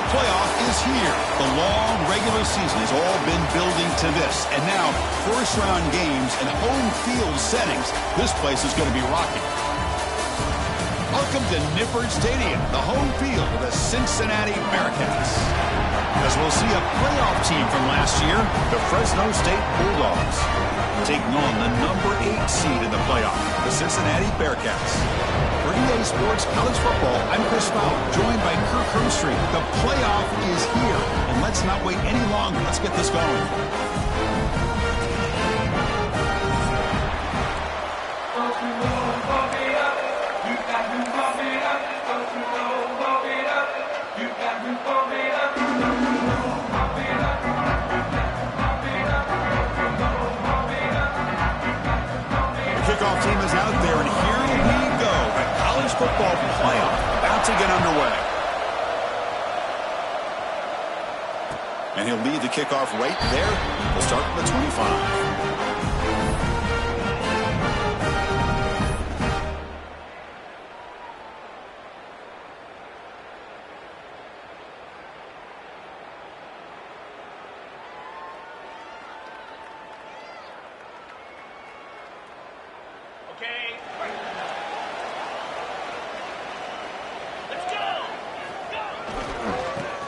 playoff is here. The long regular season has all been building to this. And now, first-round games and home field settings. This place is going to be rocking. Welcome to Nippert Stadium, the home field of the Cincinnati Bearcats. As we'll see a playoff team from last year, the Fresno State Bulldogs, taking on the number 8 seed in the playoff, the Cincinnati Bearcats. For EA Sports College Football, I'm Chris Fowler, joined by Kirk Hermstreet. The playoff is here, and let's not wait any longer. Let's get this going. Kickoff team is out there, and here we go. The college football playoff about to get underway. And he'll lead the kickoff right there. We'll start from the 25.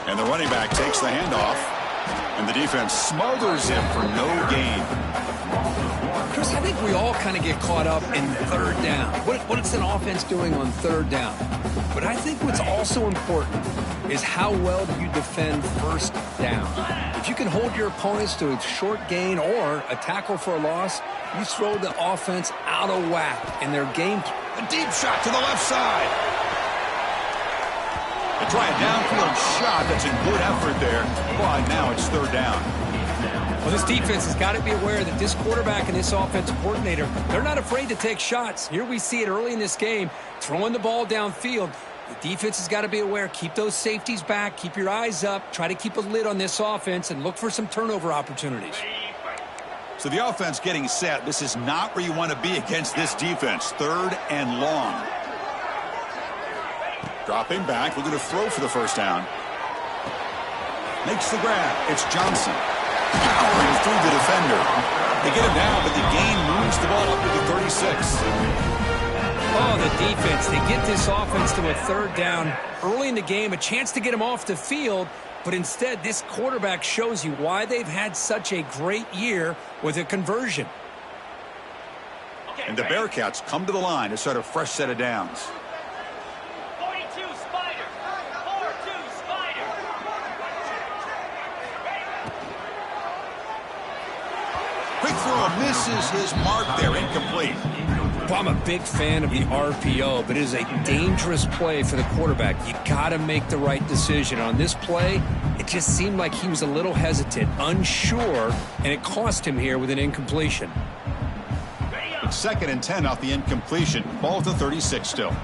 And the running back takes the handoff, and the defense smothers him for no gain. Chris, I think we all kind of get caught up in third down. What is an offense doing on third down? But I think what's also important is how well do you defend first down. If you can hold your opponents to a short gain or a tackle for a loss, you throw the offense out of whack in their game. A deep shot to the left side. They try a downfield shot. That's a good effort there. But now it's third down. Well, this defense has got to be aware that this quarterback and this offensive coordinator, they're not afraid to take shots. Here we see it early in this game, throwing the ball downfield. The defense has got to be aware. Keep those safeties back. Keep your eyes up. Try to keep a lid on this offense and look for some turnover opportunities. So the offense getting set. This is not where you want to be against this defense. Third and long. Dropping back, looking to throw for the first down. Makes the grab. It's Johnson. Powering through the defender. They get him down, but the gain moves the ball up to the 36. Oh, the defense. They get this offense to a third down early in the game. A chance to get him off the field, but instead this quarterback shows you why they've had such a great year with a conversion. And the Bearcats come to the line to start a fresh set of downs. Quick throw misses his mark there, incomplete. Well, I'm a big fan of the RPO, but it is a dangerous play for the quarterback. You got to make the right decision. On this play, it just seemed like he was a little hesitant, unsure, and it cost him here with an incompletion. It's 2nd and 10 off the incompletion. Ball at the 36 still.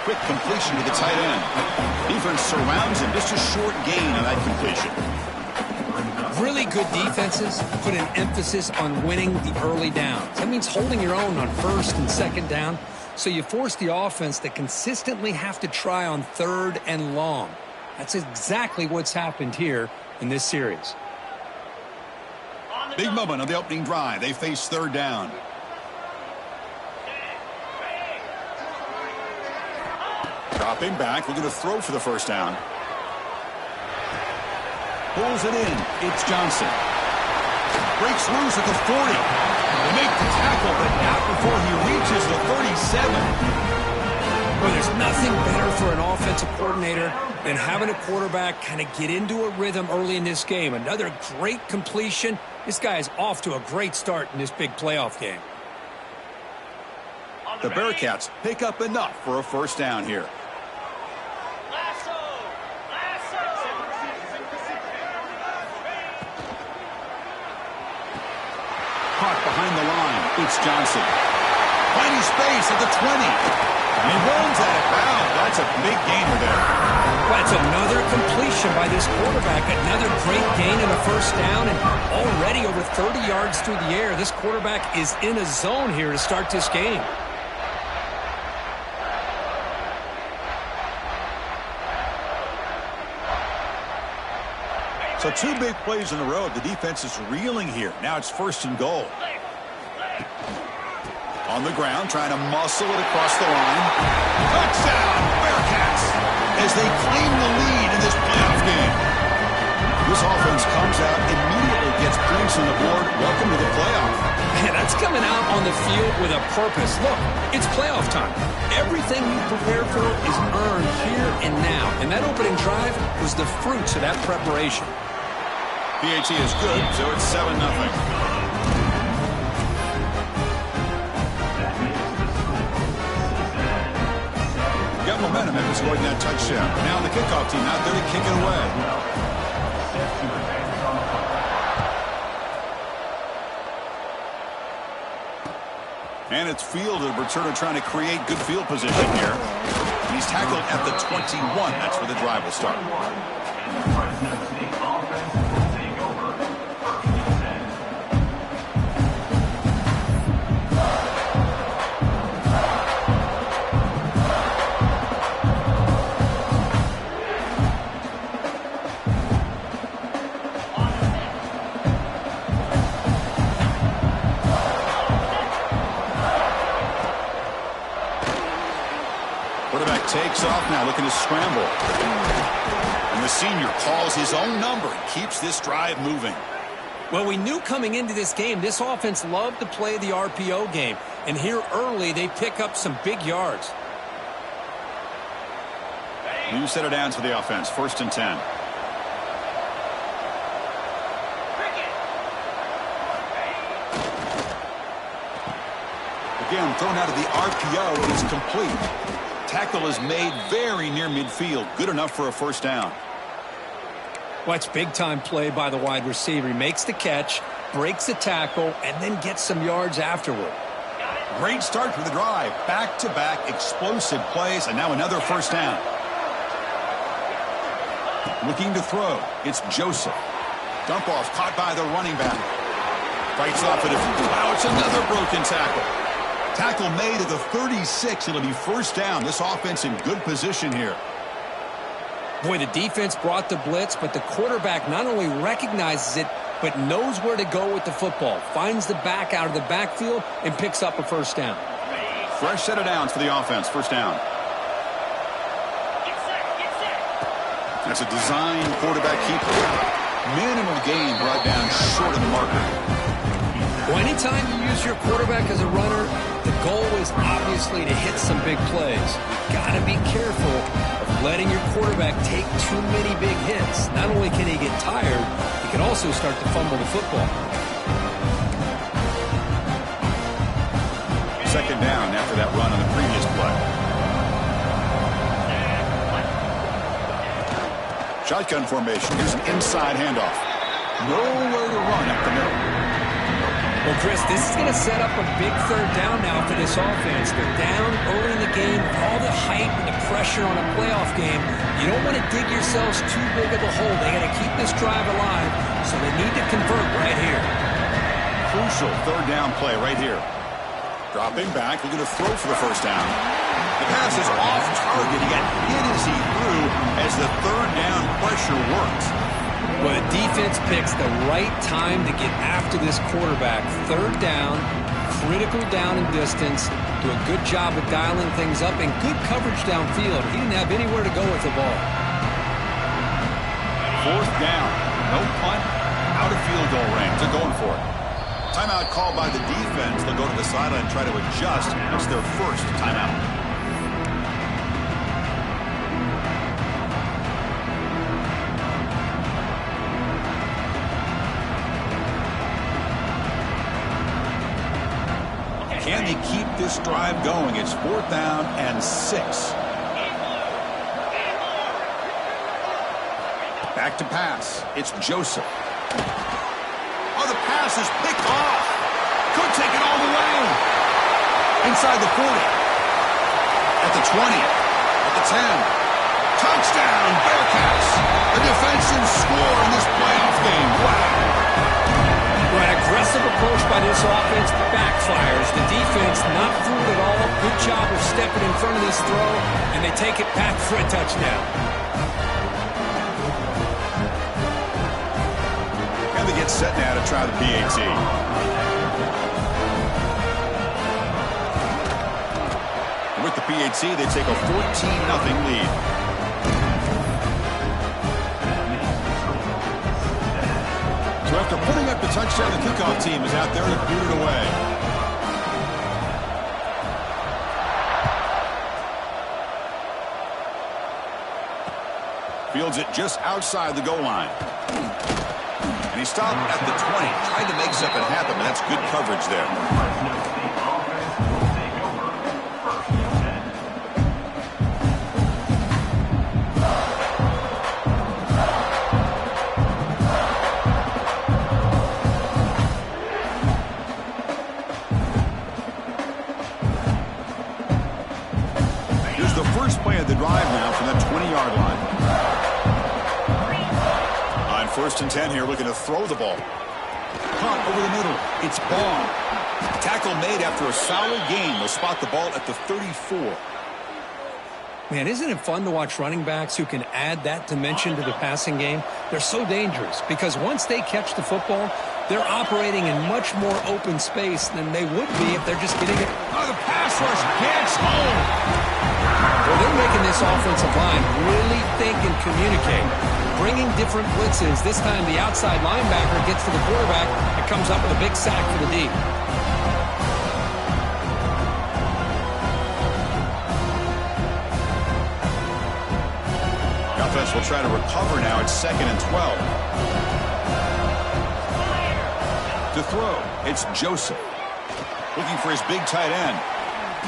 Quick completion to the tight end. Defense surrounds him. Just a short gain on that completion. Really good defenses put an emphasis on winning the early downs. That means holding your own on first and second down. So you force the offense to consistently have to try on third and long. That's exactly what's happened here in this series. Big moment on the opening drive. They face third down. Dropping back, looking to throw for the first down. Pulls it in. It's Johnson. Breaks loose at the 40. They make the tackle, but not before he reaches the 37. Well, there's nothing better for an offensive coordinator than having a quarterback kind of get into a rhythm early in this game. Another great completion. This guy is off to a great start in this big playoff game. The Bearcats pick up enough for a first down here. Caught behind the line. It's Johnson. Finding space at the 20. And he runs out of bounds. That's a big gainer there. Well, That's another completion by this quarterback. Another great gain in a first down, and already over 30 yards through the air. This quarterback is in a zone here to start this game. So 2 big plays in a row. The defense is reeling here. Now it's 1st and goal. On the ground, trying to muscle it across the line. Touchdown, Bearcats, as they claim the lead in this playoff game. This offense comes out, immediately gets points on the board. Welcome to the playoff. Man, that's coming out on the field with a purpose. Look, it's playoff time. Everything you prepare for is earned here and now. And that opening drive was the fruits of that preparation. PAT is good, so it's 7-0. Got momentum after scoring that touchdown. Now the kickoff team out there to kick it away. And it's fielded. Returner trying to create good field position here. He's tackled at the 21. That's where the drive will start. Takes off now, looking to scramble. And the senior calls his own number and keeps this drive moving. Well, we knew coming into this game, this offense loved to play the RPO game. And here early, they pick up some big yards. New set of downs for the offense. 1st and 10. Again, thrown out of the RPO, and it's complete. Tackle is made very near midfield. Good enough for a 1st down. Watch big-time play by the wide receiver. He makes the catch, breaks the tackle, and then gets some yards afterward. Great start for the drive. Back-to-back explosive plays, and now another 1st down. Looking to throw. It's Joseph. Dump off caught by the running back. Fights off it. Wow, it's another broken tackle. Tackle made at the 36. It'll be 1st down. This offense in good position here. Boy, the defense brought the blitz, but the quarterback not only recognizes it, but knows where to go with the football. Finds the back out of the backfield and picks up a 1st down. Fresh set of downs for the offense. 1st down. That's a design quarterback keeper. Minimal gain brought down short of the marker. Well, anytime you use your quarterback as a runner, the goal is obviously to hit some big plays. You've got to be careful of letting your quarterback take too many big hits. Not only can he get tired, he can also start to fumble the football. 2nd down after that run on the previous play. Shotgun formation. Here's an inside handoff. Nowhere to run up the middle. Well, Chris, this is going to set up a big 3rd down now for this offense. They're down early in the game. All the hype and the pressure on a playoff game. You don't want to dig yourselves too big of a hole. They got to keep this drive alive, so they need to convert right here. Crucial 3rd down play right here. Dropping back, looking to throw for the 1st down. The pass is off target. He got hit as he threw as the 3rd down pressure worked. Well, the defense picks the right time to get after this quarterback. 3rd down, critical down and distance. Do a good job of dialing things up and good coverage downfield. He didn't have anywhere to go with the ball. 4th down. No punt. Out of field goal range. They're going for it. Timeout called by the defense. They'll go to the sideline and try to adjust. That's their 1st timeout. Can they keep this drive going? It's 4th down and 6. Back to pass. It's Joseph. Oh, the pass is picked off. Could take it all the way. Inside the 40. At the 20. At the 10. Touchdown, defensive score in this playoff game. Wow. An aggressive approach by this offense backfires. The defense not fooled at all. Good job of stepping in front of this throw, and they take it back for a touchdown. And they get set now to try the PAT. With the PAT, they take a 14-0 lead. So after putting up the touchdown, the kickoff team is out there to boot it away. Fields it just outside the goal line. And he stopped at the 20. Tried to make something happen, but that's good coverage there. First and 10 here, looking to throw the ball. Caught over the middle. It's ball. Tackle made after a solid gain. They'll spot the ball at the 34. Man, isn't it fun to watch running backs who can add that dimension to the passing game? They're so dangerous because once they catch the football, they're operating in much more open space than they would be if they're just getting it. Oh, the pass rush gets home. Well, they're making this offensive line really think and communicate. Bringing different blitzes. This time the outside linebacker gets to the quarterback and comes up with a big sack for the D. The offense will try to recover now. It's 2nd and 12. To throw, it's Joseph. Looking for his big tight end.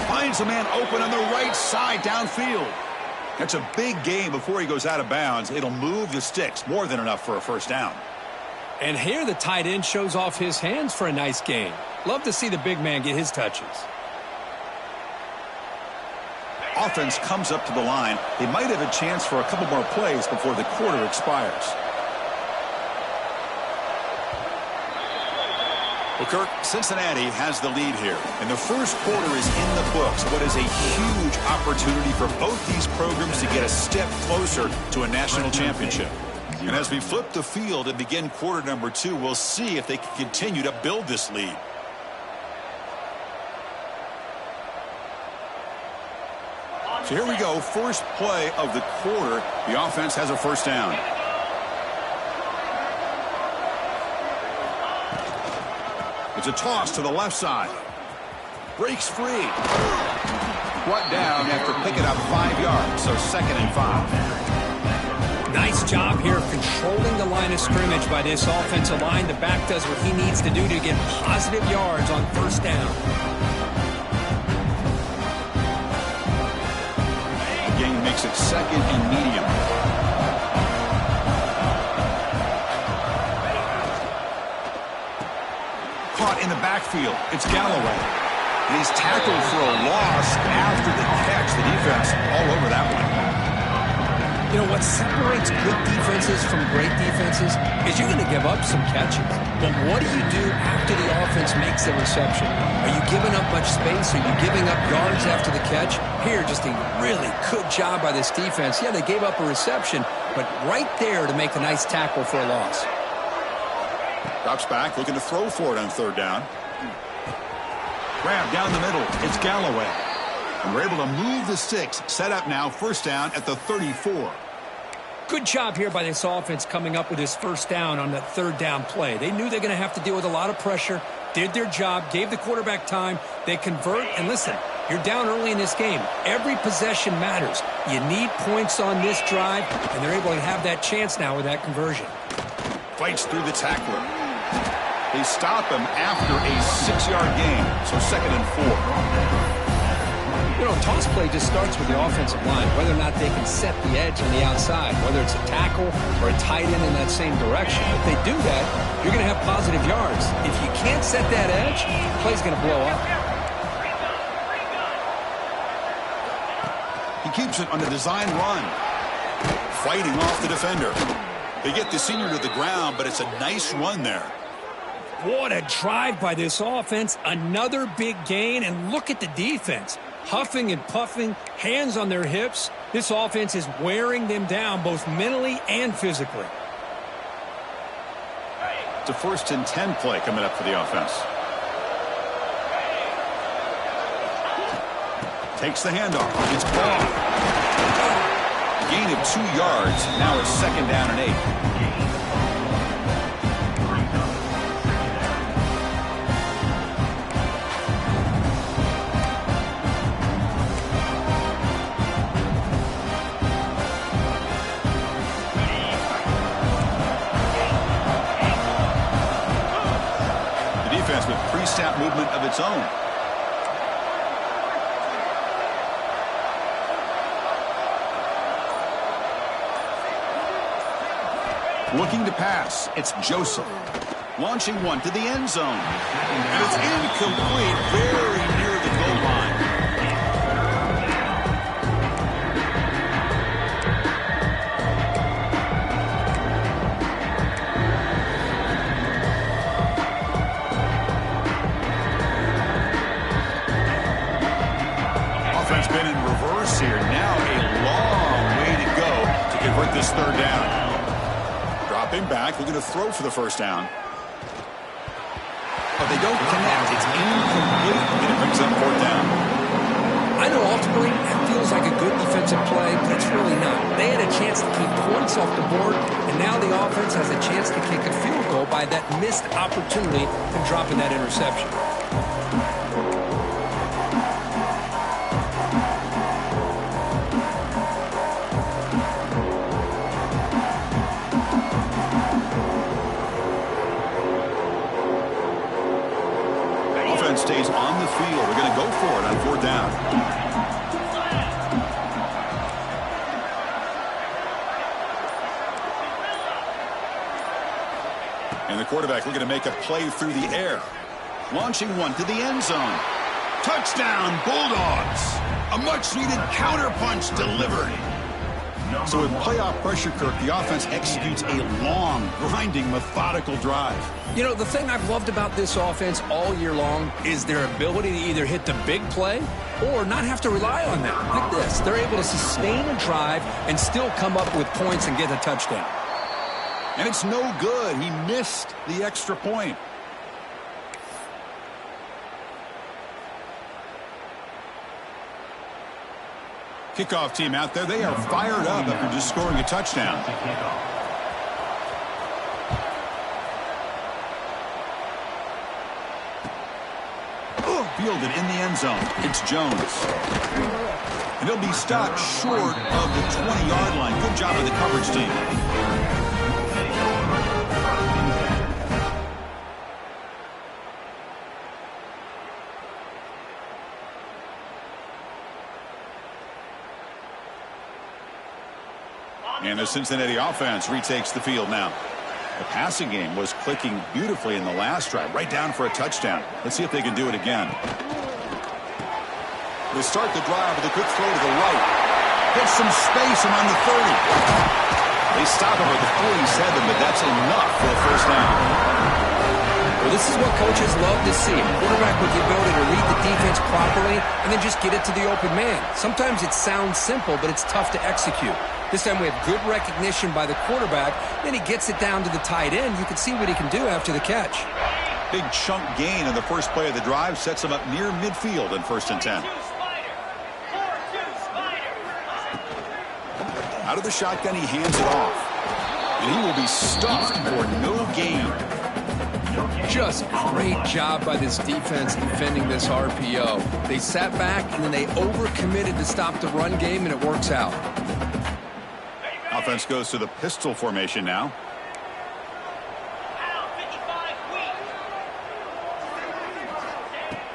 Finds a man open on the right side downfield. That's a big gain before he goes out of bounds. It'll move the sticks. More than enough for a first down. And here the tight end shows off his hands for a nice gain. Love to see the big man get his touches. Offense comes up to the line. They might have a chance for a couple more plays before the quarter expires. Well, Kirk, Cincinnati has the lead here, and the first quarter is in the books. What is a huge opportunity for both these programs to get a step closer to a national championship. And as we flip the field and begin quarter number 2, we'll see if they can continue to build this lead. So here we go, first play of the quarter. The offense has a first down. It's a toss to the left side. Breaks free. Brought down after picking up 5 yards, so 2nd and 5. Nice job here of controlling the line of scrimmage by this offensive line. The back does what he needs to do to get positive yards on first down. The game makes it 2nd and medium. Caught in the backfield. It's Galloway. And he's tackled for a loss after the catch. The defense all over that one. You know, what separates good defenses from great defenses is you're going to give up some catches. But what do you do after the offense makes the reception? Are you giving up much space? Are you giving up yards after the catch? Here, just a really good job by this defense. Yeah, they gave up a reception, but right there to make a nice tackle for a loss. Drops back, looking to throw for it on third down. Grab down the middle. It's Galloway. And we're able to move the sticks. Set up now, first down at the 34. Good job here by this offense coming up with his first down on that third down play. They knew they're going to have to deal with a lot of pressure, did their job, gave the quarterback time. They convert, and listen, you're down early in this game. Every possession matters. You need points on this drive, and they're able to have that chance now with that conversion. Fights through the tackler. They stop him after a 6-yard gain, so 2nd and 4. You know, toss play just starts with the offensive line, whether or not they can set the edge on the outside, whether it's a tackle or a tight end in that same direction. If they do that, you're going to have positive yards. If you can't set that edge, the play's going to blow up. He keeps it on the design run. Fighting off the defender. They get the senior to the ground, but it's a nice run there. What a drive by this offense. Another big gain, and look at the defense. Huffing and puffing, hands on their hips. This offense is wearing them down both mentally and physically. It's a 1st and 10 play coming up for the offense. Takes the handoff. It's ball. Gain of 2 yards. Now it's 2nd down and 8. With pre-snap movement of its own. Looking to pass. It's Joseph. Launching one to the end zone. And it's incomplete, very near the goal line. Been in reverse here. Now a long way to go to convert this 3rd down. Dropping back, looking to throw for the 1st down. But they don't connect. It's incomplete, and it brings up 4th down. I know ultimately that feels like a good defensive play, but it's really not. They had a chance to keep points off the board, and now the offense has a chance to kick a field goal by that missed opportunity from dropping that interception. Stays on the field. We're going to go for it on 4th down. And the quarterback looking to make a play through the air. Launching one to the end zone. Touchdown, Bulldogs. A much-needed counterpunch delivered. So with playoff pressure, Kirk, the offense executes a long, grinding, methodical drive. You know, the thing I've loved about this offense all year long is their ability to either hit the big play or not have to rely on that. Like this. They're able to sustain a drive and still come up with points and get a touchdown. And it's no good. He missed the extra point. Kickoff team out there. They are fired up after just scoring a touchdown. Fielded in the end zone. It's Jones. And he'll be stopped short of the 20-yard line. Good job of the coverage team. And the Cincinnati offense retakes the field now. The passing game was clicking beautifully in the last drive, right down for a touchdown. Let's see if they can do it again. They start the drive with a quick throw to the right. Hits some space around the 30. They stop him at the 47, but that's enough for the 1st down. Well, this is what coaches love to see. A quarterback with the ability to read the defense properly and then just get it to the open man. Sometimes it sounds simple, but it's tough to execute. This time we have good recognition by the quarterback. Then he gets it down to the tight end. You can see what he can do after the catch. Big chunk gain on the first play of the drive sets him up near midfield in 1st and 10. Out of the shotgun, he hands it off. And he will be stuffed for no gain. Just great job by this defense defending this RPO. They sat back and then they overcommitted to stop the run game, and it works out. Offense goes to the pistol formation now.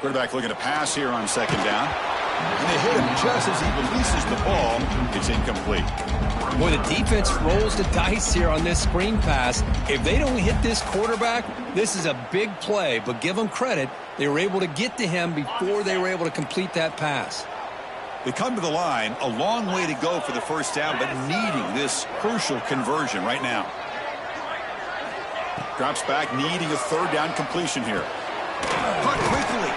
Quarterback looking to pass here on 2nd down. And they hit him just as he releases the ball. It's incomplete. Boy, the defense rolls the dice here on this screen pass. If they don't hit this quarterback, this is a big play. But give them credit. They were able to get to him before they were able to complete that pass. They come to the line, a long way to go for the 1st down, but needing this crucial conversion right now. Drops back, needing a third down completion here. Caught quickly.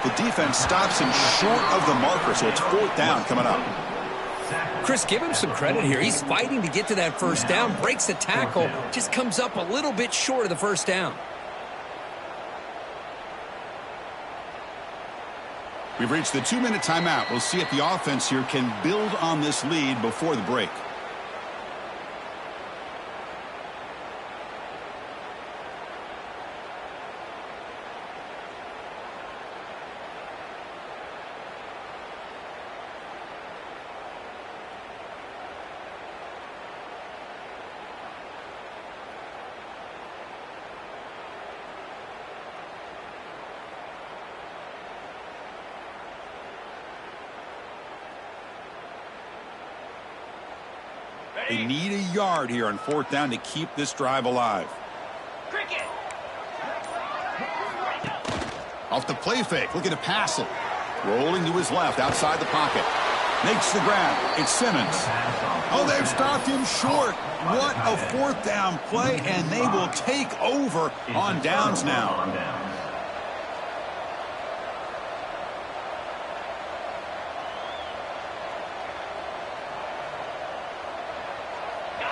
The defense stops him short of the marker, so it's fourth down coming up. Chris, give him some credit here. He's fighting to get to that first down, breaks the tackle, just comes up a little bit short of the first down. We've reached the 2-minute timeout. We'll see if the offense here can build on this lead before the break. They need a yard here on fourth down to keep this drive alive. Cricket. Off the play fake, looking to pass it. Rolling to his left, outside the pocket. Makes the grab. It's Simmons. Oh, they've stopped him short. What a fourth down play, and they will take over on downs now.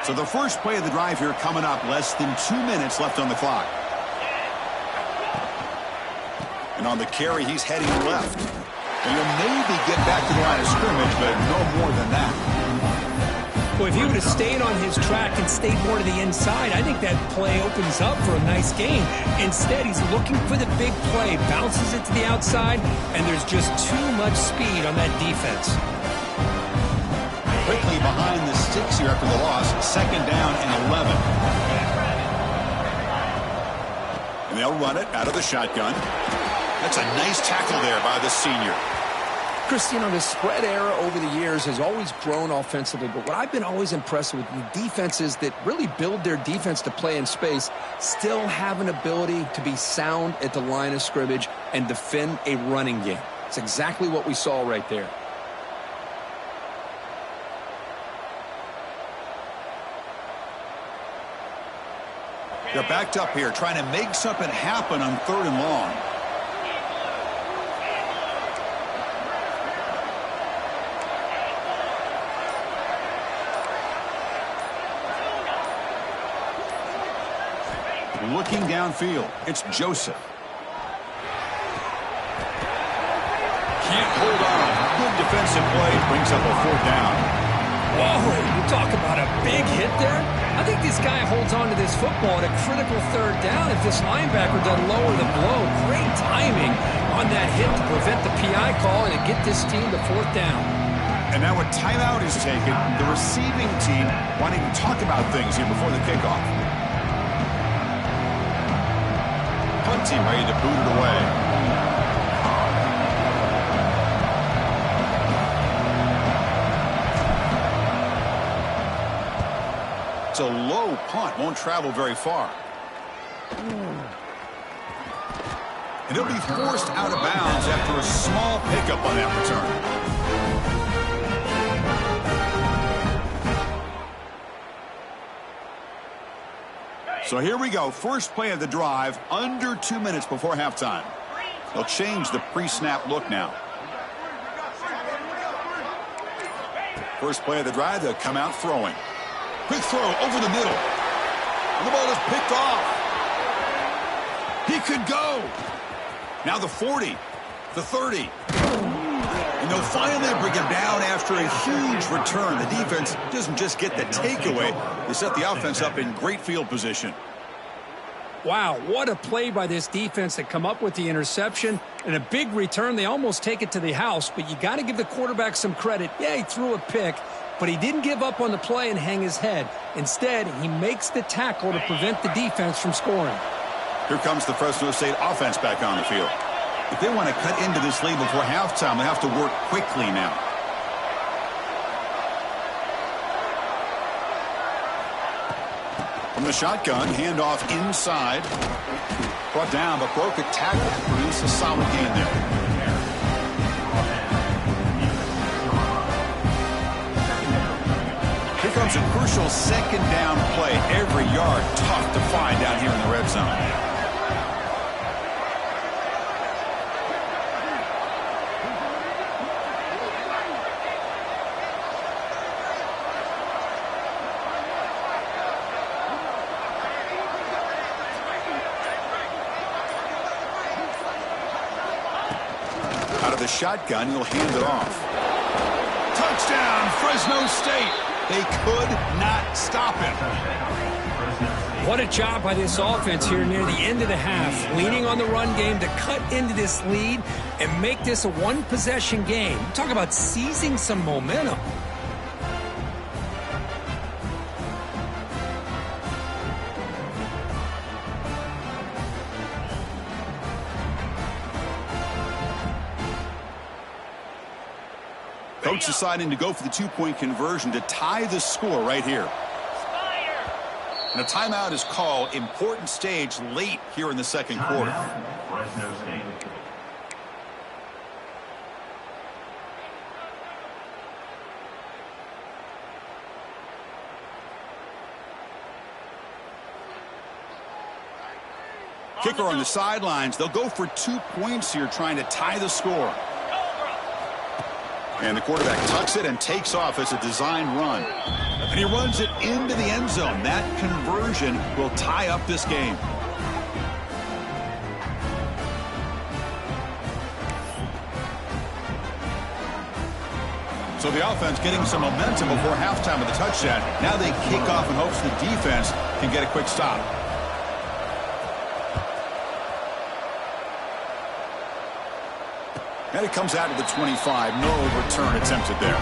So the first play of the drive here coming up, less than 2 minutes left on the clock. And on the carry, he's heading left. And he'll maybe get back to the line of scrimmage, but no more than that. Well, if he would have stayed on his track and stayed more to the inside, I think that play opens up for a nice game. Instead, he's looking for the big play, bounces it to the outside, and there's just too much speed on that defense. Quickly behind the sticks here after the loss. Second down and 11. And they'll run it out of the shotgun. That's a nice tackle there by the senior. Chris, you know, the spread era over the years has always grown offensively, but what I've been always impressed with the defenses that really build their defense to play in space still have an ability to be sound at the line of scrimmage and defend a running game. It's exactly what we saw right there. They're backed up here, trying to make something happen on third and long. Looking downfield, it's Joseph. Can't hold on. Good defensive play, brings up a fourth down. Whoa, you talk about a big hit there. I think this guy holds on to this football at a critical third down if this linebacker doesn't lower the blow. Great timing on that hit to prevent the PI call and to get this team to fourth down. And now a timeout is taken. The receiving team wanting to talk about things here before the kickoff. Punt team ready to boot it away. It's a low punt, won't travel very far. And he'll be forced out of bounds after a small pickup on that return. So here we go. First play of the drive, under 2 minutes before halftime. They'll change the pre-snap look now. First play of the drive, they'll come out throwing. Quick throw over the middle. And the ball is picked off. He could go. Now the 40, the 30. And they'll finally bring him down after a huge return. The defense doesn't just get the takeaway. They set the offense up in great field position. Wow, what a play by this defense to come up with the interception and a big return. They almost take it to the house, but you got to give the quarterback some credit. Yeah, he threw a pick, but he didn't give up on the play and hang his head. Instead, he makes the tackle to prevent the defense from scoring. Here comes the Fresno State offense back on the field. If they want to cut into this lead before halftime, they have to work quickly now. From the shotgun, handoff inside. Brought down, but broke a tackle to produce a solid gain there. Here comes becomes a crucial second down play. Every yard tough to find down here in the red zone. Out of the shotgun, he'll hand it off. Touchdown, Fresno State. They could not stop him. What a job by this offense here near the end of the half, leaning on the run game to cut into this lead and make this a one-possession game. Talk about seizing some momentum. Coach deciding to go for the two-point conversion to tie the score right here. And a timeout is called. Important stage late here in the second quarter. Fresno State. Kicker on the sidelines. They'll go for 2 points here, trying to tie the score. And the quarterback tucks it and takes off as a design run. And he runs it into the end zone. That conversion will tie up this game. So the offense getting some momentum before halftime of the touchdown. Now they kick off in hopes the defense can get a quick stop. And it comes out to the 25. No return attempted there.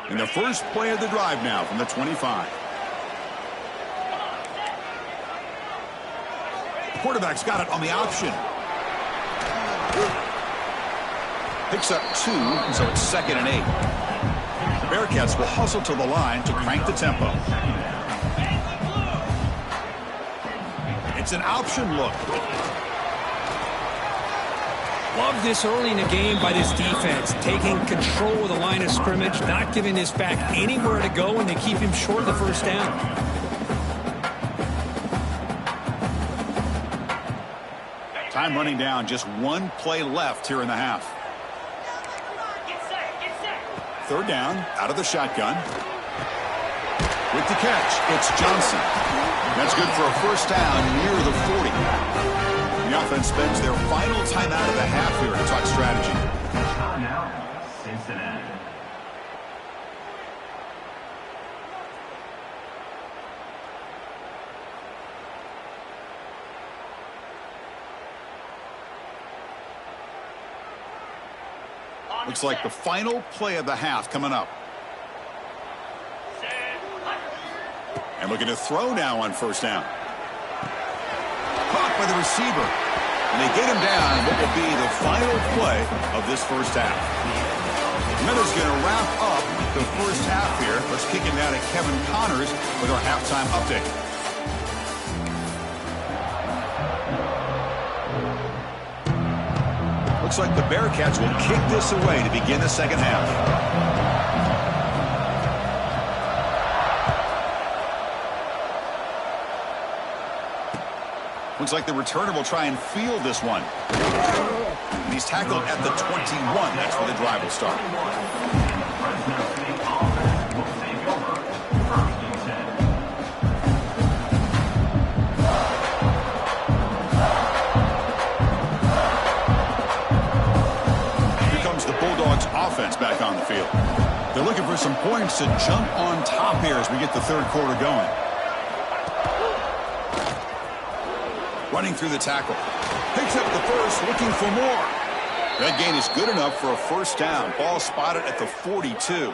And the first play of the drive now from the 25. The quarterback's got it on the option. Picks up 2, so it's 2nd and 8. The Bearcats will hustle to the line to crank the tempo. It's an option look. Love this early in the game by this defense, taking control of the line of scrimmage, not giving this back anywhere to go, and they keep him short of the first down. Time running down, just 1 play left here in the half. 3rd down, out of the shotgun. With the catch, it's Johnson. That's good for a first down near the 40. The offense spends their final timeout of the half here to talk strategy. Timeout, Cincinnati. Looks like the final play of the half coming up. And looking to throw now on first down. Caught by the receiver. And they get him down what will be the final play of this first half. Miller's going to wrap up the first half here. Let's kick it down to Kevin Connors with our halftime update. Looks like the Bearcats will kick this away to begin the second half. Looks like the returner will try and field this one. And he's tackled at the 21. That's where the drive will start. Offense back on the field. They're looking for some points to jump on top here as we get the third quarter going. Running through the tackle. Picks up the first, looking for more. That gain is good enough for a first down. Ball spotted at the 42.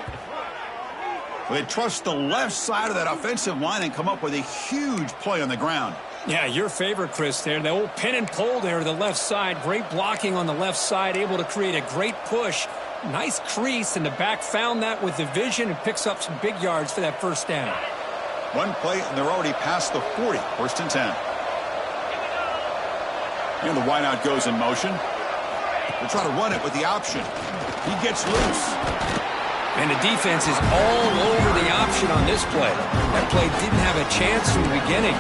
They trust the left side of that offensive line and come up with a huge play on the ground. Yeah, your favorite, Chris, there. The old pin and pull there to the left side. Great blocking on the left side, able to create a great push. Nice crease, and the back found that with the vision and picks up some big yards for that first down. One play, and they're already past the 40. First and 10. And the wideout goes in motion. They'll try to run it with the option. He gets loose. And the defense is all over the option on this play. That play didn't have a chance from the beginning.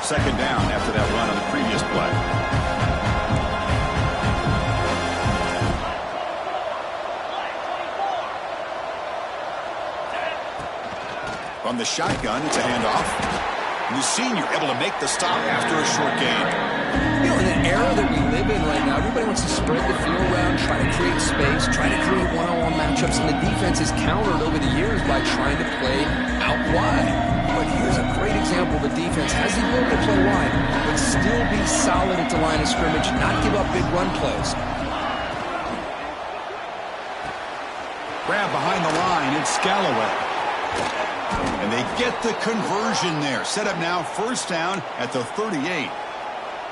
Second down after that run on the previous play. From the shotgun, it's a handoff. And the senior able to make the stop after a short gain. You know, in an era that we live in right now, everybody wants to spread the field around, try to create space, try to create one-on-one matchups, and the defense is countered over the years by trying to play out wide. But here's a great example. The defense has the ability to play wide, but still be solid at the line of scrimmage, not give up big run plays. Grab behind the line, it's Scalloway. And they get the conversion there. Set up now, first down at the 38.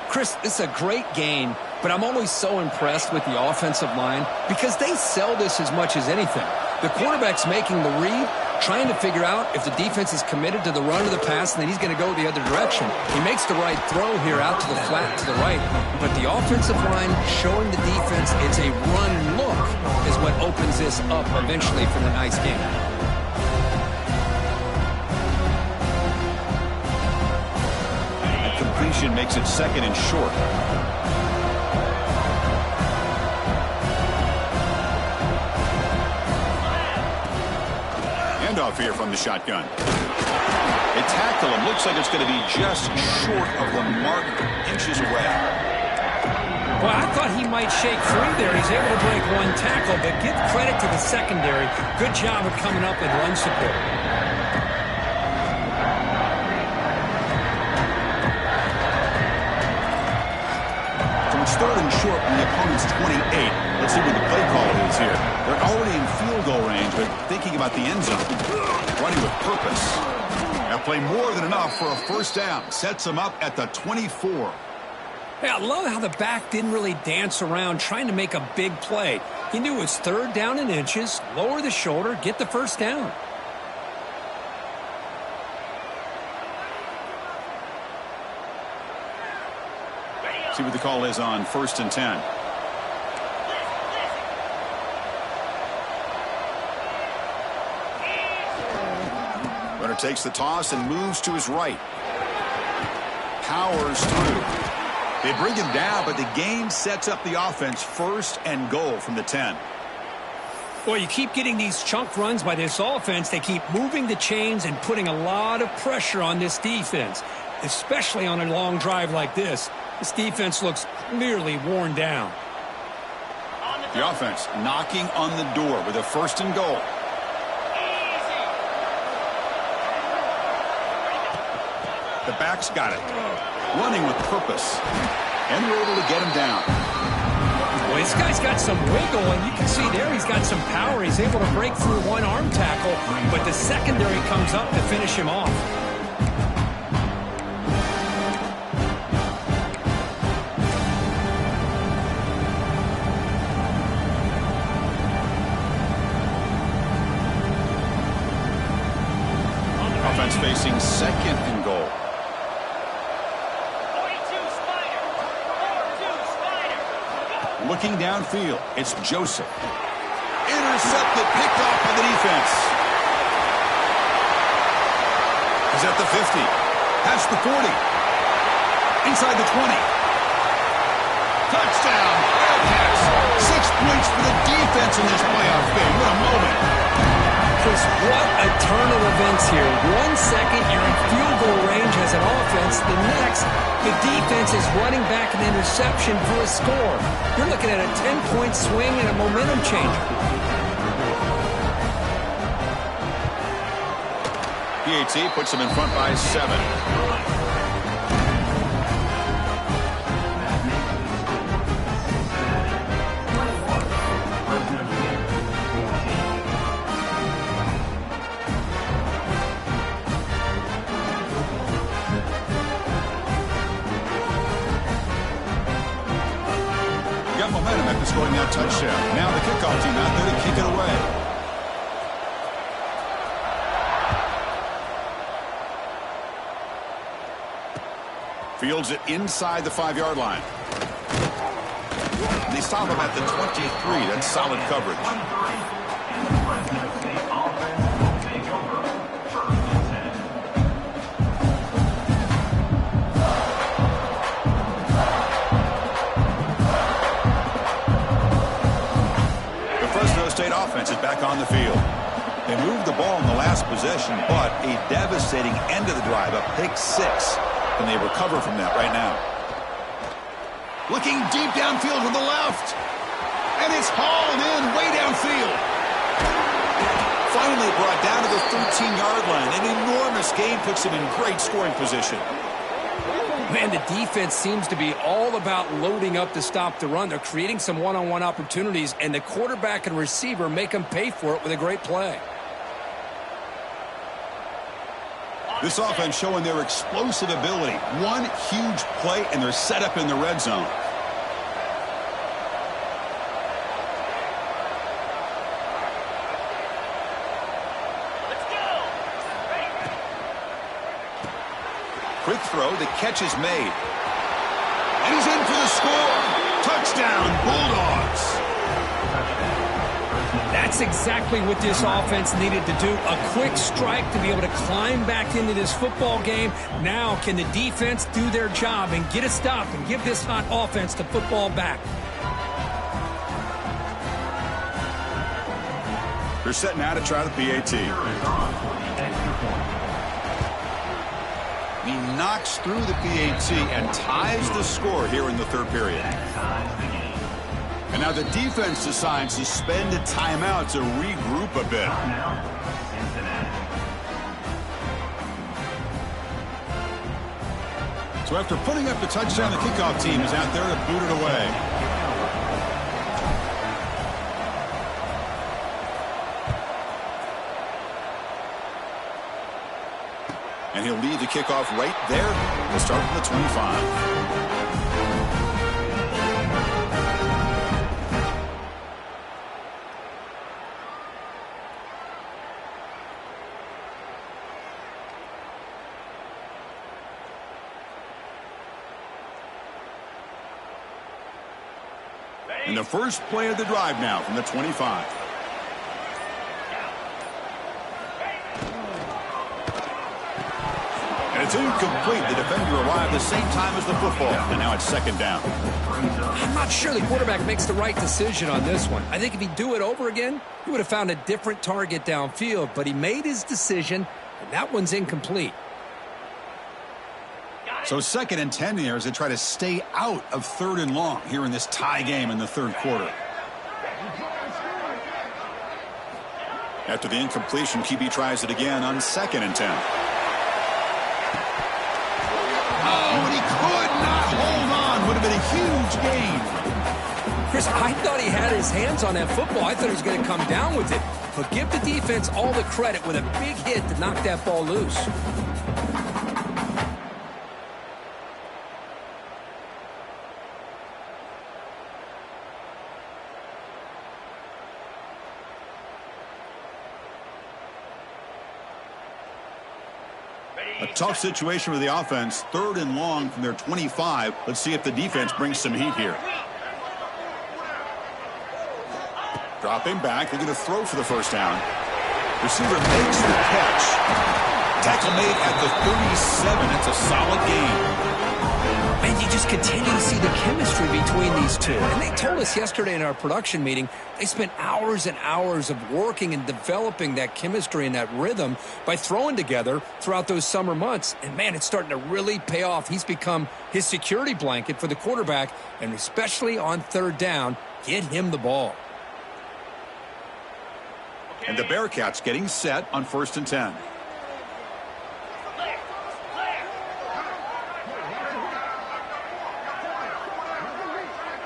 Chris, this is a great game, but I'm always so impressed with the offensive line because they sell this as much as anything. The quarterback's making the read, trying to figure out if the defense is committed to the run or the pass, and then he's going to go the other direction. He makes the right throw here out to the flat to the right, but the offensive line showing the defense it's a run look is what opens this up eventually for the nice game. That completion makes it second and short. Handoff here from the shotgun. They tackle him. Looks like it's going to be just short of the mark, inches away. Well, I thought he might shake free there. He's able to break one tackle, but give credit to the secondary. Good job of coming up and run support. So it's third and short from the opponent's 28. Let's see what the play call is here. They're already in field goal range, but thinking about the end zone. Running with purpose. That play more than enough for a first down. Sets them up at the 24. Hey, I love how the back didn't really dance around trying to make a big play. He knew it's third down in inches, lower the shoulder, get the first down. See what the call is on first and 10. Runner takes the toss and moves to his right. Powers through. They bring him down, but the game sets up the offense first and goal from the 10. Well, you keep getting these chunk runs by this offense. They keep moving the chains and putting a lot of pressure on this defense, especially on a long drive like this. This defense looks clearly worn down. The offense knocking on the door with a first and goal. The back's got it. Running with purpose. And we're able to get him down. Well, this guy's got some wiggle, and you can see there he's got some power. He's able to break through one arm tackle, but the secondary comes up to finish him off. Offense facing second and goal. Looking downfield, it's Joseph. Intercepted, picked off by the defense. He's at the 50. Past the 40. Inside the 20. Touchdown, Bearcats. 6 points for the defense in this playoff game. What a moment. Chris, what a turn of events here. 1 second, you're in field goal range as an offense. The next, the defense is running back an interception for a score. You're looking at a 10-point swing and a momentum changer. PAT puts them in front by 7. got momentum after scoring that touchdown. Now the kickoff team out there to kick it away. Fields it inside the 5-yard line. They stop him at the 23. That's solid coverage. Fresno State offense will take over. 1st and 10. The Fresno State offense is back on the field. They moved the ball in the last possession, but a devastating end of the drive, a pick 6. And they recover from that right now. Looking deep downfield to the left. And it's hauled in way downfield. Finally brought down to the 13-yard line. An enormous gain puts him in great scoring position. Man, the defense seems to be all about loading up to stop the run. They're creating some one-on-one opportunities, and the quarterback and receiver make them pay for it with a great play. This offense showing their explosive ability. One huge play, and they're set up in the red zone. Let's go. Quick throw, the catch is made. And he's in for the score. Touchdown, Bulldogs. That's exactly what this offense needed to do. A quick strike to be able to climb back into this football game. Now can the defense do their job and get a stop and give this hot offense the football back? They're setting out to try the PAT. He knocks through the PAT and ties the score here in the 3rd period. And now the defense decides to spend a timeout to regroup a bit. So after putting up the touchdown, the kickoff team is out there to boot it away. And he'll lead the kickoff right there. We'll start from the 25. And the first play of the drive now from the 25. And it's incomplete. The defender arrived the same time as the football. And now it's 2nd down. I'm not sure the quarterback makes the right decision on this one. I think if he'd do it over again, he would have found a different target downfield. But he made his decision, and that one's incomplete. So 2nd and 10 here as they try to stay out of 3rd and long here in this tie game in the 3rd quarter. After the incompletion, QB tries it again on 2nd and 10. Oh, and he could not hold on. Would have been a huge gain. Chris, I thought he had his hands on that football. I thought he was going to come down with it. But give the defense all the credit with a big hit to knock that ball loose. A tough situation with the offense. 3rd and long from their 25. Let's see if the defense brings some heat here. Dropping back, looking to throw for the 1st down. Receiver makes the catch. Tackle made at the 37. That's a solid gain. And you just continue to see the chemistry between these two. And they told us yesterday in our production meeting, they spent hours and hours of working and developing that chemistry and that rhythm by throwing together throughout those summer months. And, man, it's starting to really pay off. He's become his security blanket for the quarterback, and especially on 3rd down, get him the ball. And the Bearcats getting set on 1st and 10.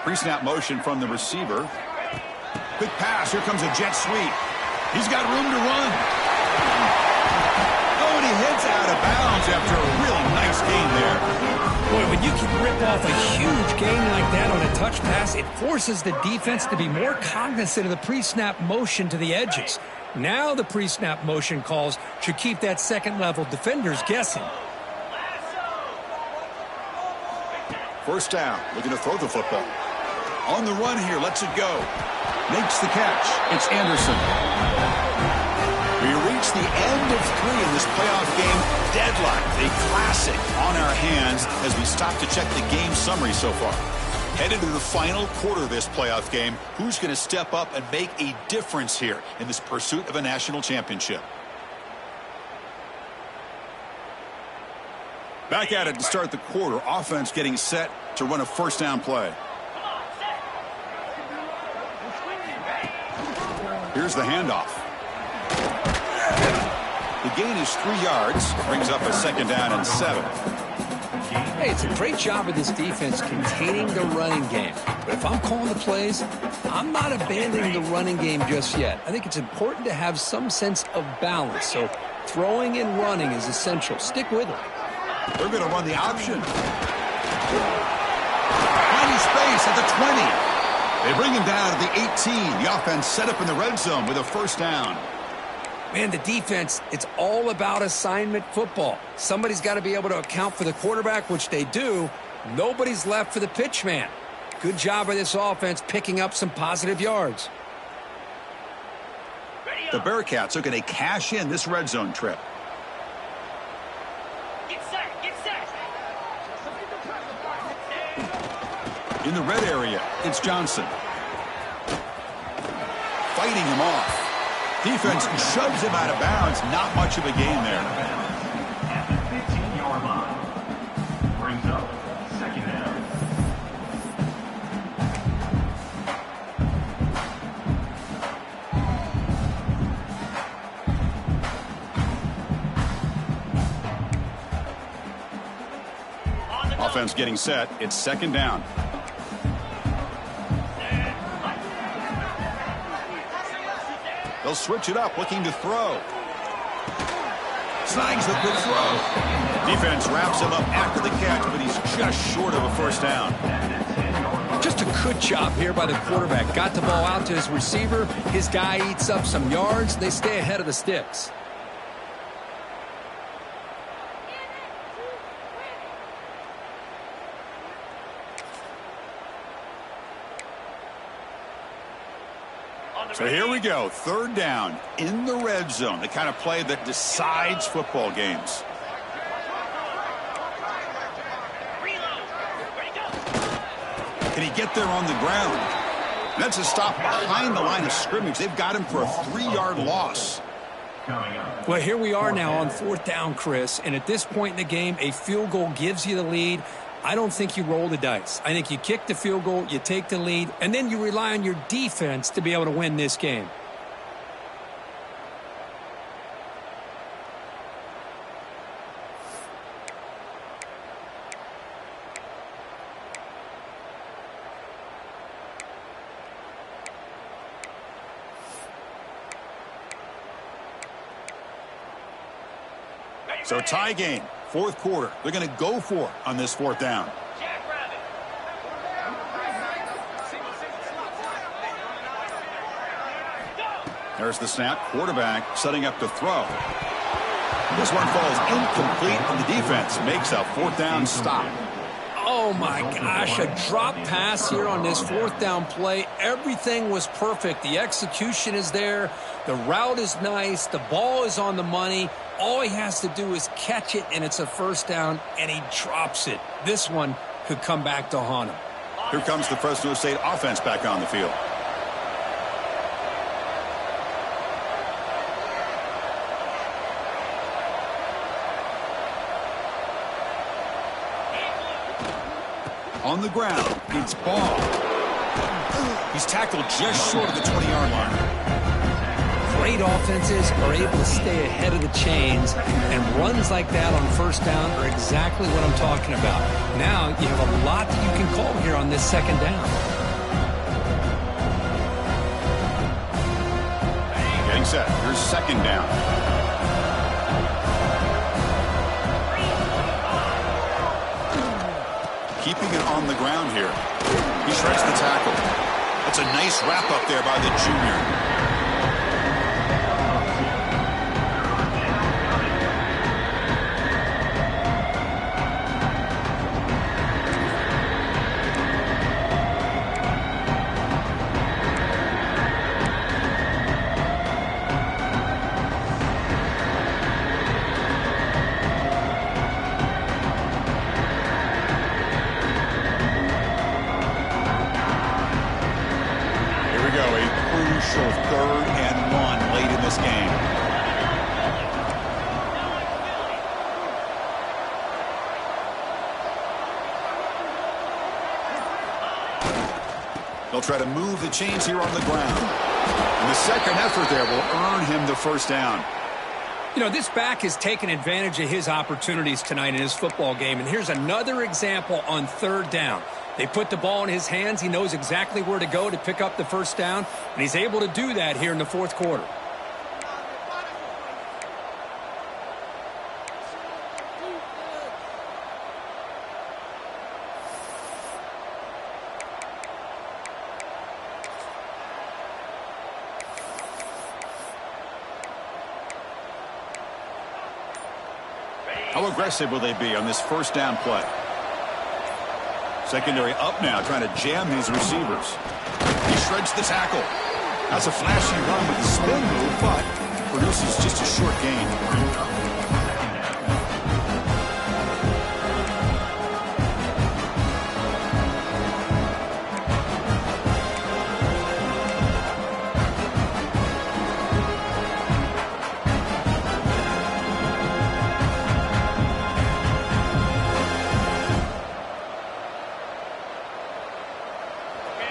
Pre-snap motion from the receiver. Quick pass. Here comes a jet sweep. He's got room to run. Oh, and he hits out of bounds after a really nice game there. Boy, when you can rip off a huge gain like that on a touch pass, it forces the defense to be more cognizant of the pre-snap motion to the edges. Now the pre-snap motion calls should keep that second-level defenders guessing. First down, looking to throw the football. On the run here, lets it go. Makes the catch. It's Anderson. We reach the end of 3 in this playoff game. Deadlocked, a classic on our hands as we stop to check the game summary so far. Headed to the final quarter of this playoff game. Who's going to step up and make a difference here in this pursuit of a national championship? Back at it to start the quarter. Offense getting set to run a first down play. Here's the handoff. The gain is 3 yards. Brings up a second down and 7. Hey, it's a great job of this defense containing the running game. But if I'm calling the plays, I'm not abandoning the running game just yet. I think it's important to have some sense of balance. So throwing and running is essential. Stick with it. They're going to run the option. Finding space at the 20. They bring him down to the 18. The offense set up in the red zone with a first down. Man, the defense, it's all about assignment football. Somebody's got to be able to account for the quarterback, which they do. Nobody's left for the pitch man. Good job by this offense picking up some positive yards. The Bearcats are going to cash in this red zone trip. Get set, get set. In the red area, it's Johnson. Fighting him off. Defense shoves him out of bounds. Not much of a gain there. At the 15-yard line. Brings up second down. Offense getting set. It's second down. They'll switch it up, looking to throw. Snags the good throw. Defense wraps him up after the catch, but he's just short of a first down. Just a good job here by the quarterback. Got the ball out to his receiver. His guy eats up some yards. They stay ahead of the sticks. So here we go, third down in the red zone, the kind of play that decides football games. Can he get there on the ground? That's a stop behind the line of scrimmage. They've got him for a 3-yard loss. Well, here we are now on fourth down, Chris, and at this point in the game, a field goal gives you the lead. I don't think you roll the dice. I think you kick the field goal, you take the lead, and then you rely on your defense to be able to win this game. So tie game, fourth quarter. They're going to go for it on this fourth down. There's the snap. Quarterback setting up to throw. This one falls incomplete, and the defense makes a fourth down stop. Oh, my gosh, a drop pass here on this fourth down play. Everything was perfect. The execution is there. The route is nice. The ball is on the money. All he has to do is catch it, and it's a first down, and he drops it. This one could come back to haunt him. Here comes the Fresno State offense back on the field. On the ground, it's Ball. He's tackled just short of the 20-yard line. Great offenses are able to stay ahead of the chains, and runs like that on first down are exactly what I'm talking about. Now you have a lot that you can call here on this second down. Getting set. Here's second down. keeping it on the ground here. He shreds the tackle. That's a nice wrap up there by the junior. Crucial 3rd and 1 late in this game. They'll try to move the chains here on the ground. And the second effort there will earn him the first down. You know, this back has taken advantage of his opportunities tonight in his football game. And here's another example on 3rd down. They put the ball in his hands. He knows exactly where to go to pick up the first down. And he's able to do that here in the 4th quarter. How aggressive will they be on this first down play? Secondary up now, trying to jam these receivers. He shreds the tackle. That's a flashy run with the spin move, but produces just a short gain.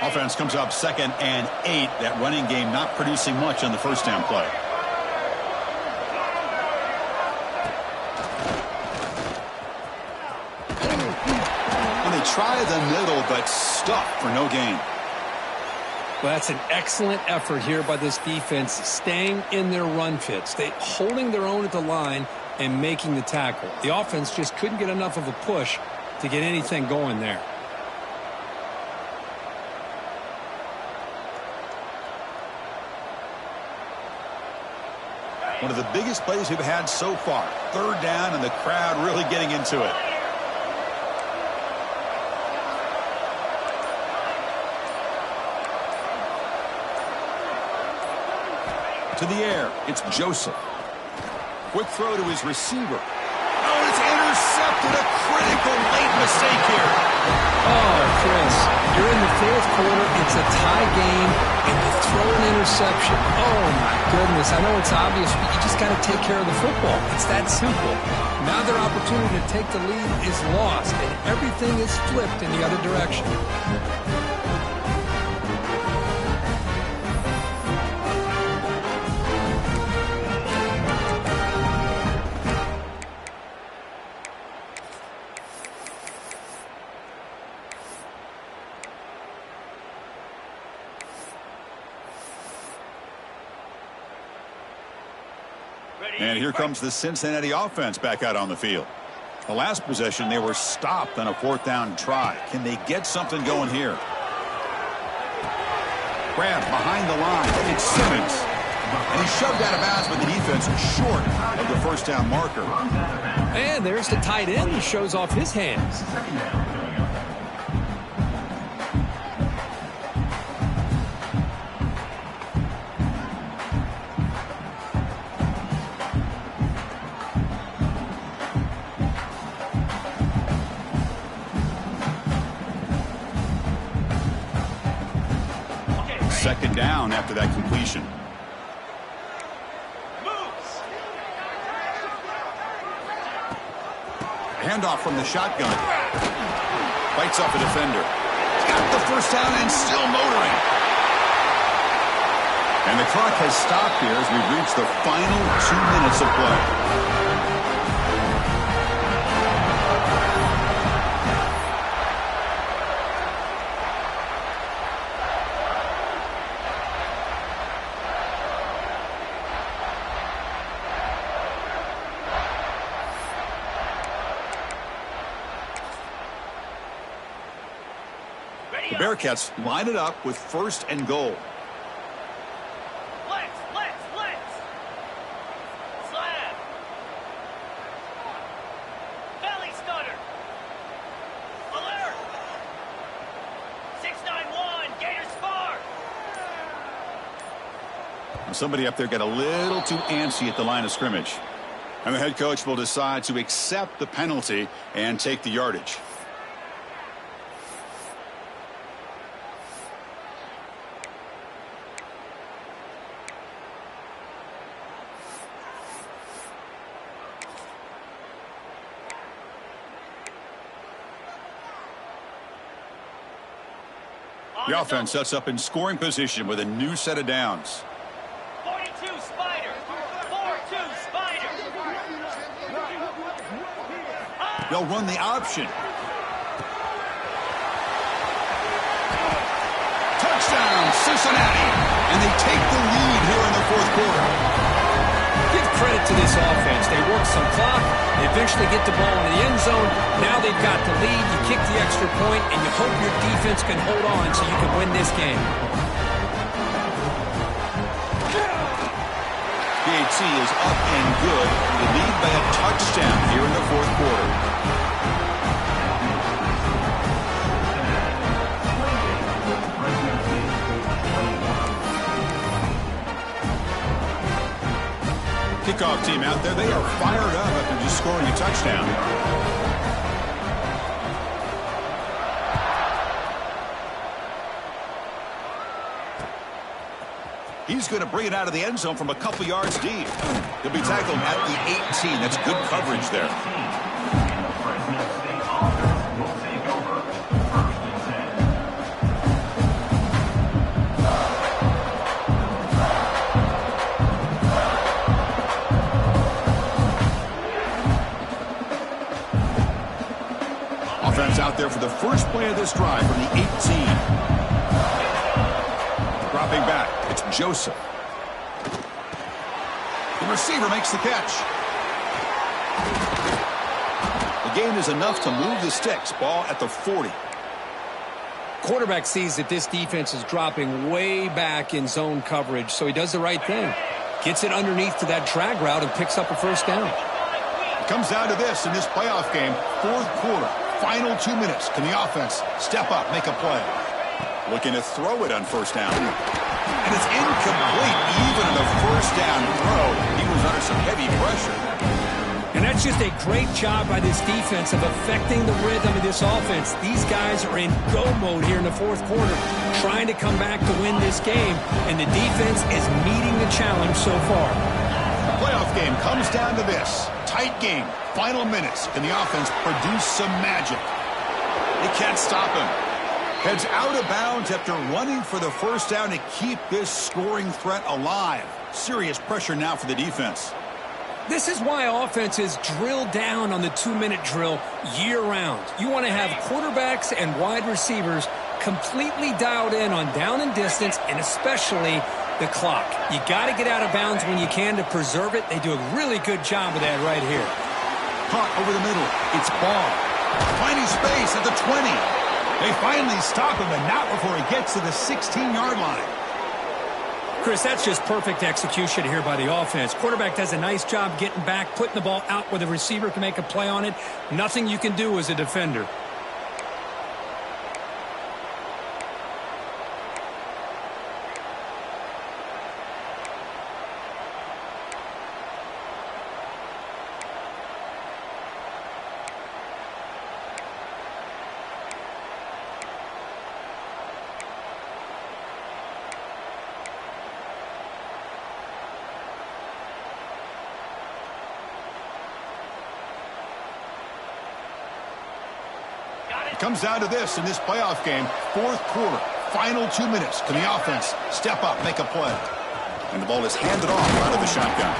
Offense comes up 2nd and 8. That running game not producing much on the first down play. And they try the middle, but stuck for no gain. Well, that's an excellent effort here by this defense, staying in their run fits. They holding their own at the line and making the tackle. The offense just couldn't get enough of a push to get anything going there. One of the biggest plays we've had so far. 3rd down and the crowd really getting into it. To the air, it's Joseph. Quick throw to his receiver. Oh, it's intercepted. A critical late mistake here. Oh, Chris, you're in the 4th quarter. It's a tie game, and you throw an interception. Oh, my goodness. I know it's obvious, but you just got to take care of the football. It's that simple. Now their opportunity to take the lead is lost, and everything is flipped in the other direction. And here comes the Cincinnati offense back out on the field. The last possession, they were stopped on a 4th down try. Can they get something going here? Grab behind the line. It's Simmons. And he shoved out of bounds, but the defense is short of the first down marker. And there's the tight end who shows off his hands. Second down after that completion. Handoff from the shotgun. Bites off a defender. Got the first down and still motoring. And the clock has stopped here as we've reached the final 2 minutes of play. The Bearcats line it up with 1st and goal. Let's. Slab. Belly stutter. Alert. 691. Gators far. Somebody up there got a little too antsy at the line of scrimmage. And the head coach will decide to accept the penalty and take the yardage. The offense sets up in scoring position with a new set of downs. 42 Spider. 4-2 Spider. They'll run the option. Touchdown, Cincinnati. And they take the lead here in the 4th quarter. Give credit to this offense. They work some clock. They eventually get the ball into the end zone. Now they've got the lead. You kick the extra point, and you hope your defense can hold on so you can win this game. PAT is up and good. The lead by a touchdown here in the 4th quarter. Kickoff team out there, they are fired up after just scoring a touchdown. He's going to bring it out of the end zone from a couple yards deep. He'll be tackled at the 18. That's good coverage there. And the Fresno State offense will take over 1st and 10. Offense out there for the first play of this drive from the 18. Dropping back, it's Joseph. The receiver makes the catch. The gain is enough to move the sticks. Ball at the 40. Quarterback sees that this defense is dropping way back in zone coverage, so he does the right thing. Gets it underneath to that drag route and picks up a 1st down. It comes down to this in this playoff game. 4th quarter, final 2 minutes. Can the offense step up, make a play? Looking to throw it on 1st down. And it's incomplete. Even in the 1st down throw, he was under some heavy pressure. And that's just a great job by this defense of affecting the rhythm of this offense. These guys are in go mode here in the 4th quarter, trying to come back to win this game, and the defense is meeting the challenge so far. The playoff game comes down to this. Tight game, final minutes. Can the offense produce some magic? They can't stop him. Heads out of bounds after running for the 1st down to keep this scoring threat alive. Serious pressure now for the defense. This is why offenses drill down on the 2-minute drill year-round. You want to have quarterbacks and wide receivers completely dialed in on down and distance, and especially the clock. You got to get out of bounds when you can to preserve it. They do a really good job of that right here. Caught over the middle. It's Ball. Finding space at the 20. They finally stop him, and not before he gets to the 16-yard line. Chris, that's just perfect execution here by the offense. Quarterback does a nice job getting back, putting the ball out where the receiver can make a play on it. Nothing you can do as a defender. Comes down to this in this playoff game. 4th quarter, final 2 minutes. Can the offense step up, make a play? And the ball is handed off out of the shotgun.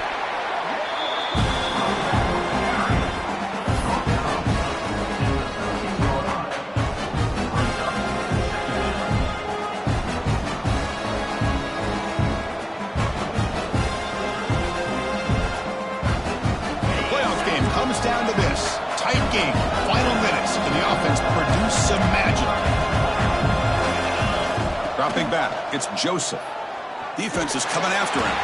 The playoff game comes down to this. Tight game, final minutes. Can the offense produce some magic? Dropping back, it's Joseph. Defense is coming after him.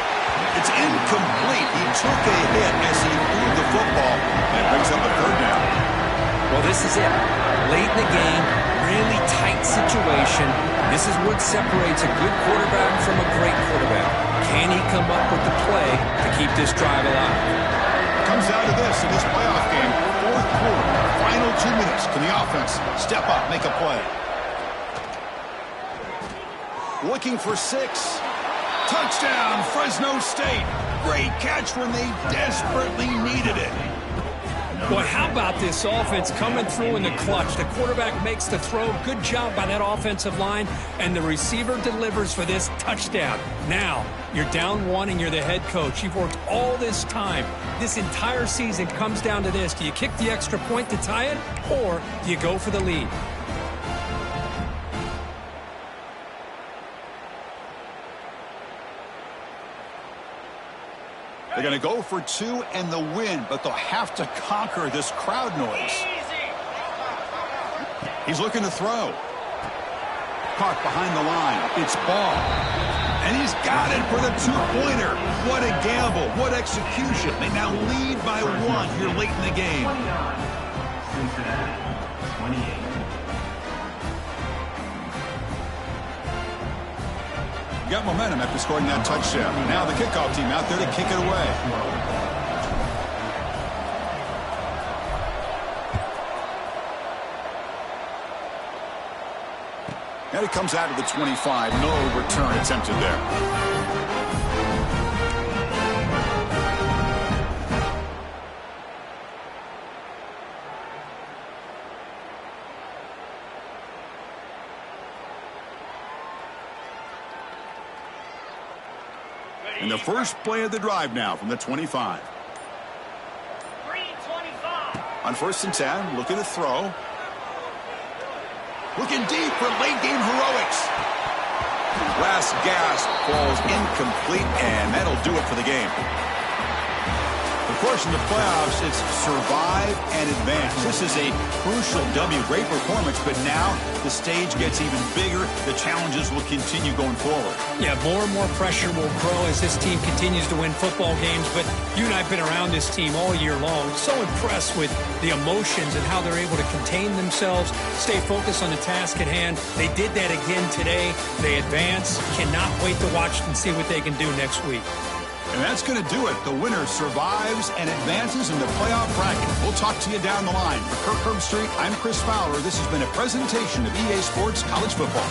It's incomplete. He took a hit as he threw the football. That brings up a third down. Well, this is it. Late in the game, really tight situation. This is what separates a good quarterback from a great quarterback. Can he come up with the play to keep this drive alive? Comes down to this in this playoff game. Fourth quarter, final 2 minutes. Can the offense step up, make a play? Looking for 6. Touchdown, Fresno State. Great catch when they desperately needed it. Boy, how about this offense coming through in the clutch? The quarterback makes the throw. Good job by that offensive line. And the receiver delivers for this touchdown. Now, you're down 1 and you're the head coach. You've worked all this time. This entire season comes down to this. Do you kick the extra point to tie it, or do you go for the lead? They're going to go for 2 and the win, but they'll have to conquer this crowd noise. He's looking to throw. Caught behind the line. It's ball. And he's got it for the 2-pointer. What a gamble. What execution. They now lead by 1 here late in the game. 29, Cincinnati, 28. Got momentum after scoring that touchdown. Now the kickoff team out there to kick it away. And it comes out of the 25. No return attempted there. And the first play of the drive now from the 25. Green 25. On 1st and 10, looking to throw. Looking deep for late-game heroics. Last gasp falls incomplete, and that'll do it for the game. Of course, in the playoffs, it's survive and advance. This is a crucial W. Great performance, but now the stage gets even bigger. The challenges will continue going forward. Yeah, more and more pressure will grow as this team continues to win football games. But you and I have been around this team all year long. So impressed with the emotions and how they're able to contain themselves, stay focused on the task at hand. They did that again today. They advance. Cannot wait to watch and see what they can do next week. And that's going to do it. The winner survives and advances in the playoff bracket. We'll talk to you down the line. For Kirk Herbstreit, I'm Chris Fowler. This has been a presentation of EA Sports College Football.